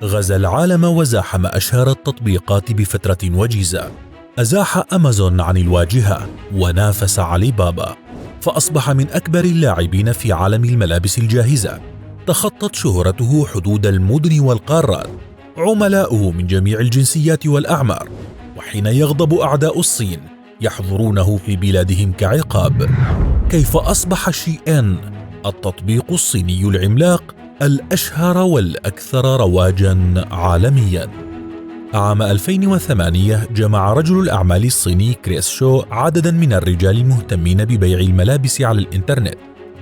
غزا العالم وزاحم أشهر التطبيقات بفترة وجيزة. أزاح أمازون عن الواجهة ونافس علي بابا، فأصبح من أكبر اللاعبين في عالم الملابس الجاهزة. تخطت شهرته حدود المدن والقارات، عملاؤه من جميع الجنسيات والأعمار، وحين يغضب أعداء الصين يحضرونه في بلادهم كعقاب. كيف أصبح شيئين التطبيق الصيني العملاق الأشهر والأكثر رواجاً عالمياً؟ عام 2008 جمع رجل الأعمال الصيني كريس شو عدداً من الرجال المهتمين ببيع الملابس على الإنترنت،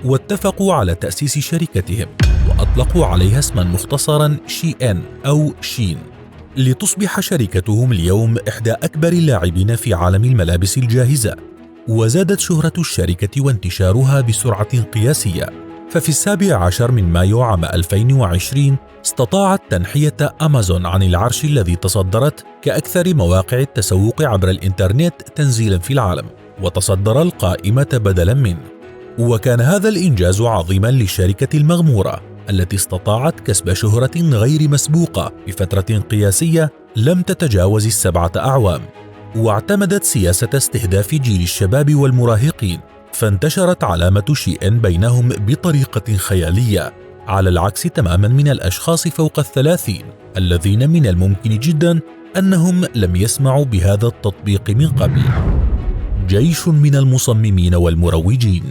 واتفقوا على تأسيس شركتهم، وأطلقوا عليها اسماً مختصراً شيئين أو شين، لتصبح شركتهم اليوم إحدى أكبر اللاعبين في عالم الملابس الجاهزة. وزادت شهرة الشركة وانتشارها بسرعة قياسية، ففي 17 من مايو عام 2020 استطاعت تنحية أمازون عن العرش الذي تصدرت كأكثر مواقع التسوق عبر الإنترنت تنزيلا في العالم، وتصدر القائمة بدلا منه. وكان هذا الإنجاز عظيما للشركة المغمورة التي استطاعت كسب شهرة غير مسبوقة بفترة قياسية لم تتجاوز 7 أعوام، واعتمدت سياسة استهداف جيل الشباب والمراهقين، فانتشرت علامة شيئين بينهم بطريقة خيالية، على العكس تماما من الأشخاص فوق 30 الذين من الممكن جدا أنهم لم يسمعوا بهذا التطبيق من قبل. جيش من المصممين والمروجين.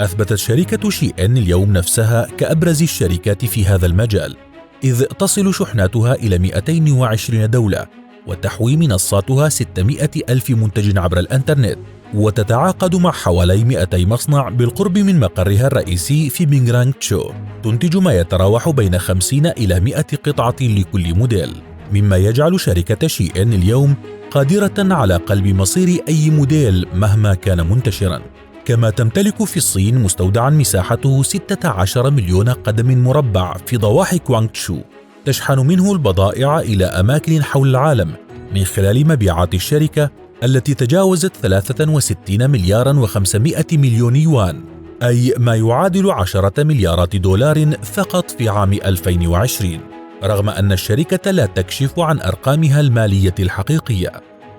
أثبتت شركة شيئين اليوم نفسها كأبرز الشركات في هذا المجال، إذ تصل شحناتها إلى 220 دولة، وتحوي منصاتها 600 ألف منتج عبر الإنترنت، وتتعاقد مع حوالي 200 مصنع بالقرب من مقرها الرئيسي في بينغرانغ تشو، تنتج ما يتراوح بين 50 إلى 100 قطعة لكل موديل، مما يجعل شركة شيئين اليوم قادرة على قلب مصير أي موديل مهما كان منتشرا. كما تمتلك في الصين مستودعا مساحته 16 مليون قدم مربع في ضواحي كوانغتشو، تشحن منه البضائع إلى أماكن حول العالم من خلال مبيعات الشركة التي تجاوزت 63 مليارا و500 مليون يوان، أي ما يعادل 10 مليارات دولار فقط في عام 2020، رغم أن الشركة لا تكشف عن أرقامها المالية الحقيقية.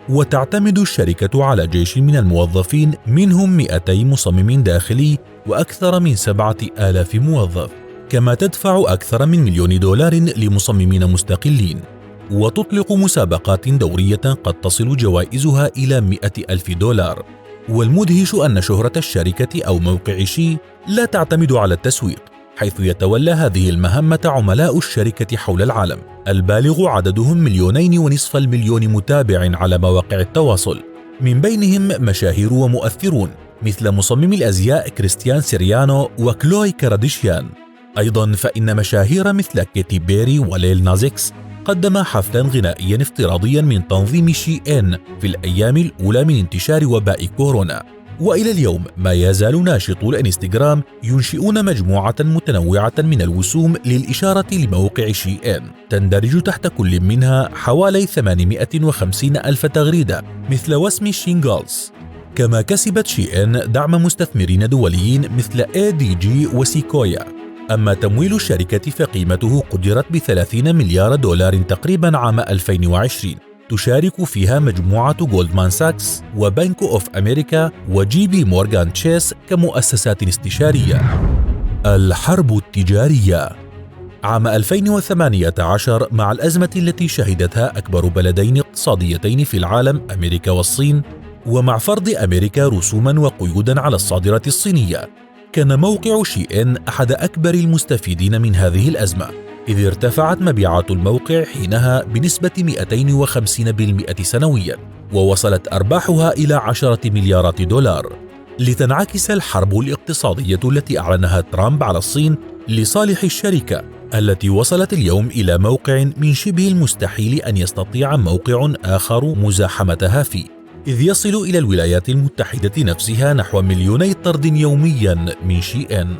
وتعتمد الشركة على جيش من الموظفين، منهم 200 مصمم داخلي وأكثر من 7000 موظف، كما تدفع أكثر من $1,000,000 لمصممين مستقلين، وتطلق مسابقات دورية قد تصل جوائزها إلى $100,000. والمدهش أن شهرة الشركة أو موقع شي لا تعتمد على التسويق، حيث يتولى هذه المهمة عملاء الشركة حول العالم، البالغ عددهم 2.5 مليون متابع على مواقع التواصل، من بينهم مشاهير ومؤثرون مثل مصمم الأزياء كريستيان سيريانو وكلوي كاراديشيان. أيضا فإن مشاهير مثل كيتي بيري وليل نازكس قدم حفلا غنائيا افتراضيا من تنظيم شيئين في الأيام الأولى من انتشار وباء كورونا. وإلى اليوم ما يزال ناشطو الانستغرام ينشئون مجموعة متنوعة من الوسوم للإشارة لموقع شيئين، تندرج تحت كل منها حوالي 850 ألف تغريدة مثل وسم شينغالز. كما كسبت شيئين دعم مستثمرين دوليين مثل ADG وسيكويا. أما تمويل الشركة فقيمته قدرت ب$30 مليار تقريبا عام 2020، تشارك فيها مجموعة جولدمان ساكس وبنك أوف أمريكا وجي بي مورغان تشيس كمؤسسات استشارية. الحرب التجارية. عام 2018 مع الأزمة التي شهدتها أكبر بلدين اقتصاديتين في العالم أمريكا والصين، ومع فرض أمريكا رسوما وقيودا على الصادرات الصينية، كان موقع شيئين أحد أكبر المستفيدين من هذه الأزمة، إذ ارتفعت مبيعات الموقع حينها بنسبة 250% سنويا، ووصلت أرباحها إلى $10 مليارات، لتنعكس الحرب الاقتصادية التي أعلنها ترامب على الصين لصالح الشركة، التي وصلت اليوم إلى موقع من شبه المستحيل أن يستطيع موقع آخر مزاحمتها فيه، إذ يصل إلى الولايات المتحدة نفسها نحو 2,000,000 طرد يوميا من شيئين.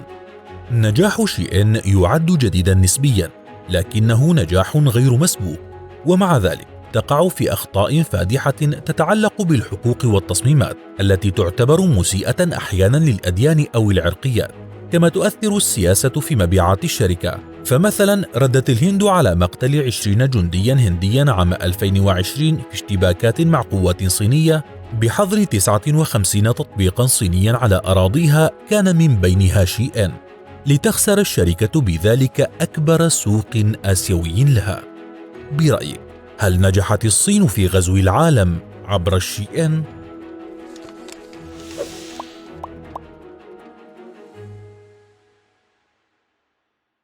نجاح شيئين يعد جديدا نسبيا، لكنه نجاح غير مسبوق، ومع ذلك تقع في أخطاء فادحة تتعلق بالحقوق والتصميمات التي تعتبر مسيئة أحيانا للأديان أو العرقيات. كما تؤثر السياسة في مبيعات الشركة، فمثلا ردت الهند على مقتل 20 جنديا هنديا عام 2020 في اشتباكات مع قوات صينية بحظر 59 تطبيقا صينيا على أراضيها كان من بينها شيئان، لتخسر الشركة بذلك أكبر سوق آسيوي لها. برأيك هل نجحت الصين في غزو العالم عبر الشيئان؟